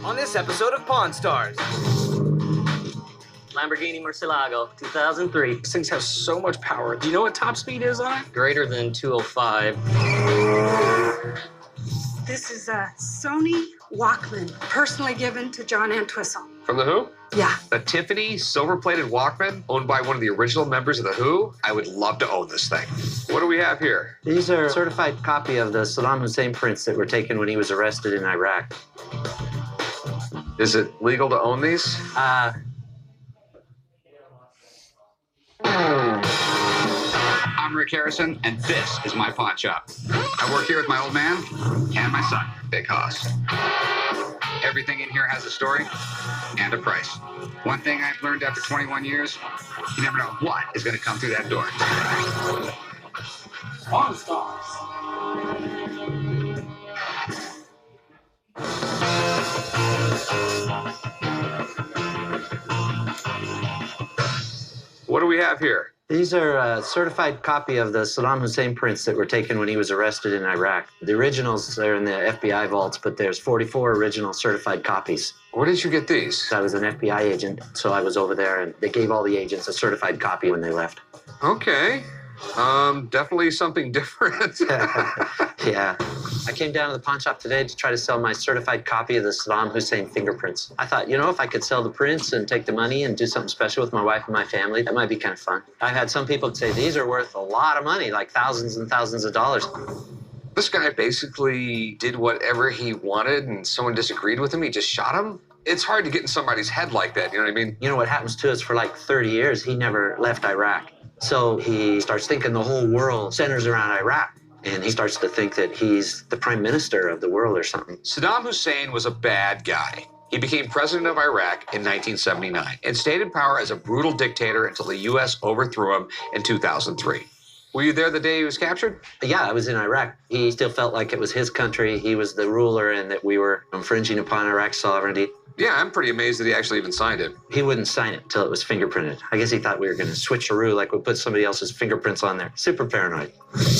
on this episode of Pawn Stars. Lamborghini Murcielago, 2003. These things have so much power. Do you know what top speed is on it? Greater than 205. This is a Sony Walkman, personally given to John Entwistle. From The Who? Yeah. A Tiffany silver-plated Walkman owned by one of the original members of The Who? I would love to own this thing. What do we have here? These are a certified copy of the Saddam Hussein prints that were taken when he was arrested in Iraq. Is it legal to own these? I'm Rick Harrison, and this is my pawn shop. I work here with my old man and my son, Big Hoss. Everything in here has a story and a price. One thing I've learned after 21 years, you never know what is going to come through that door. Pawn Stars. What do we have here? These are a certified copy of the Saddam Hussein prints that were taken when he was arrested in Iraq. The originals are in the FBI vaults, but there's 44 original certified copies. Where did you get these? I was an FBI agent, so I was over there, and they gave all the agents a certified copy when they left. Okay. Definitely something different. Yeah. I came down to the pawn shop today to try to sell my certified copy of the Saddam Hussein fingerprints. I thought, you know, if I could sell the prints and take the money and do something special with my wife and my family, that might be kind of fun. I've had some people say these are worth a lot of money, like thousands and thousands of dollars. This guy basically did whatever he wanted, and someone disagreed with him, he just shot him? It's hard to get in somebody's head like that, you know what I mean? You know what happens to us for like 30 years? He never left Iraq. So he starts thinking the whole world centers around Iraq. And he starts to think that he's the prime minister of the world or something. Saddam Hussein was a bad guy. He became president of Iraq in 1979 and stayed in power as a brutal dictator until the U.S. overthrew him in 2003. Were you there the day he was captured? Yeah, I was in Iraq. He still felt like it was his country. He was the ruler and that we were infringing upon Iraq's sovereignty. Yeah, I'm pretty amazed that he actually even signed it. He wouldn't sign it until it was fingerprinted. I guess he thought we were going to switcheroo, like we put somebody else's fingerprints on there. Super paranoid.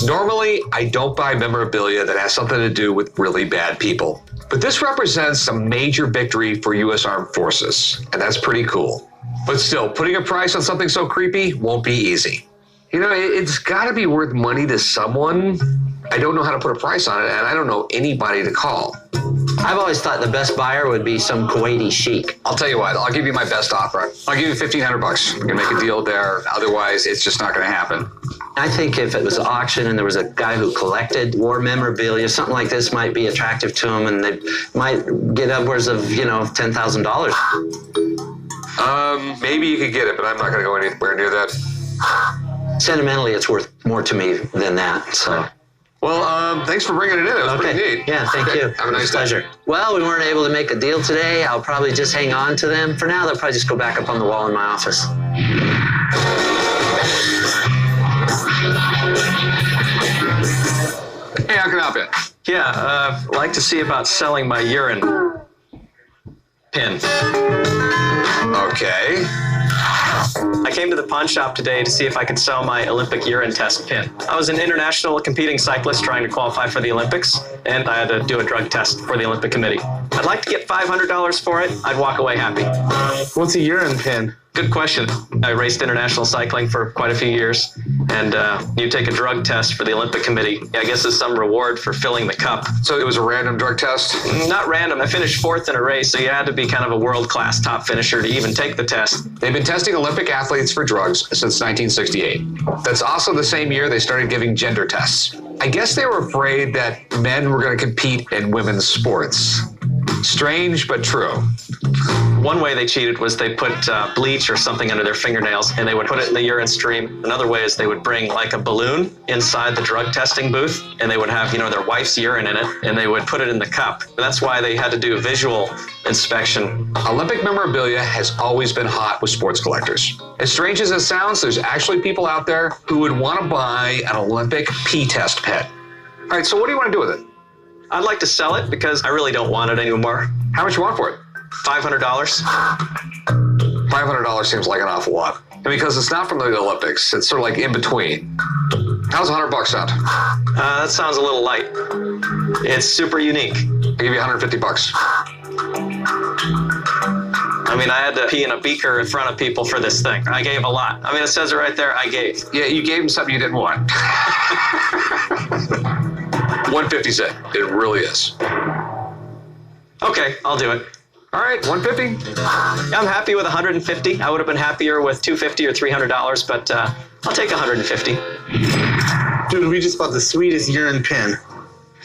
Normally, I don't buy memorabilia that has something to do with really bad people. But this represents a major victory for U.S. Armed Forces, and that's pretty cool. But still, putting a price on something so creepy won't be easy. You know, it's got to be worth money to someone. I don't know how to put a price on it, and I don't know anybody to call. I've always thought the best buyer would be some Kuwaiti sheik. I'll tell you what, I'll give you my best offer. I'll give you $1,500. We can make a deal there. Otherwise, it's just not going to happen. I think if it was auction and there was a guy who collected war memorabilia, something like this might be attractive to him, and they might get upwards of, you know, $10,000. Maybe you could get it, but I'm not going to go anywhere near that. Sentimentally, it's worth more to me than that, so. Well, thanks for bringing it in. It was pretty neat. Yeah, thank you. Have a nice pleasure. Well, we weren't able to make a deal today. I'll probably just hang on to them. For now, they'll probably just go back up on the wall in my office. Hey, how can I help you? Yeah, I'd like to see about selling my urine pin. Okay. I came to the pawn shop today to see if I could sell my Olympic urine test pin. I was an international competing cyclist trying to qualify for the Olympics, and I had to do a drug test for the Olympic Committee. I'd like to get $500 for it. I'd walk away happy. What's a urine pin? Good question. I raced international cycling for quite a few years, and you take a drug test for the Olympic Committee. I guess it's some reward for filling the cup. So it was a random drug test? Not random. I finished fourth in a race, so you had to be kind of a world-class top finisher to even take the test. They've been testing Olympic athletes for drugs since 1968. That's also the same year they started giving gender tests. I guess they were afraid that men were going to compete in women's sports. Strange, but true. One way they cheated was they put bleach or something under their fingernails, and they would put it in the urine stream. Another way is they would bring like a balloon inside the drug testing booth, and they would have, you know, their wife's urine in it, and they would put it in the cup. That's why they had to do a visual inspection. Olympic memorabilia has always been hot with sports collectors. As strange as it sounds, there's actually people out there who would want to buy an Olympic pee test pet. All right, so what do you want to do with it? I'd like to sell it because I really don't want it anymore. How much you want for it? $500. $500 seems like an awful lot. And because it's not from the Olympics, it's sort of like in between. How's $100 sound? That sounds a little light. It's super unique. I'll give you $150. mean, I had to pee in a beaker in front of people for this thing. I gave a lot. I mean, it says it right there, I gave. Yeah, you gave him something you didn't want. 150's it. It really is. Okay, I'll do it. All right, 150. I'm happy with 150. I would have been happier with $250 or $300, but I'll take 150. Dude, we just bought the sweetest urine pen.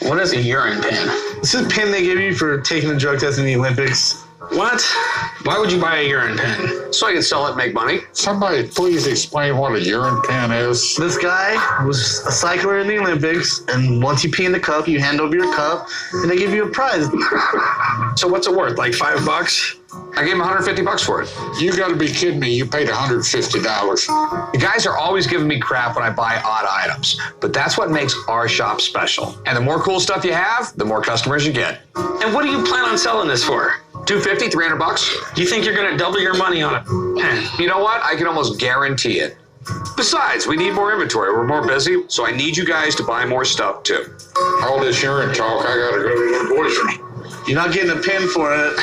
What is a urine pen? This is a pen they give you for taking a drug test in the Olympics. What? Why would you buy a urine pen? So I can sell it and make money. Somebody please explain what a urine pen is. This guy was a cycler in the Olympics, and once you pee in the cup, you hand over your cup, and they give you a prize. So what's it worth? Like $5? I gave him 150 bucks for it. You got to be kidding me. You paid $150. The guys are always giving me crap when I buy odd items, but that's what makes our shop special. And the more cool stuff you have, the more customers you get. And what do you plan on selling this for? 250, 300 bucks. Do you think you're going to double your money on a pen? You know what? I can almost guarantee it. Besides, we need more inventory. We're more busy, so I need you guys to buy more stuff too. All this urine talk, I got to go to the boys' room. You're not getting a pen for it.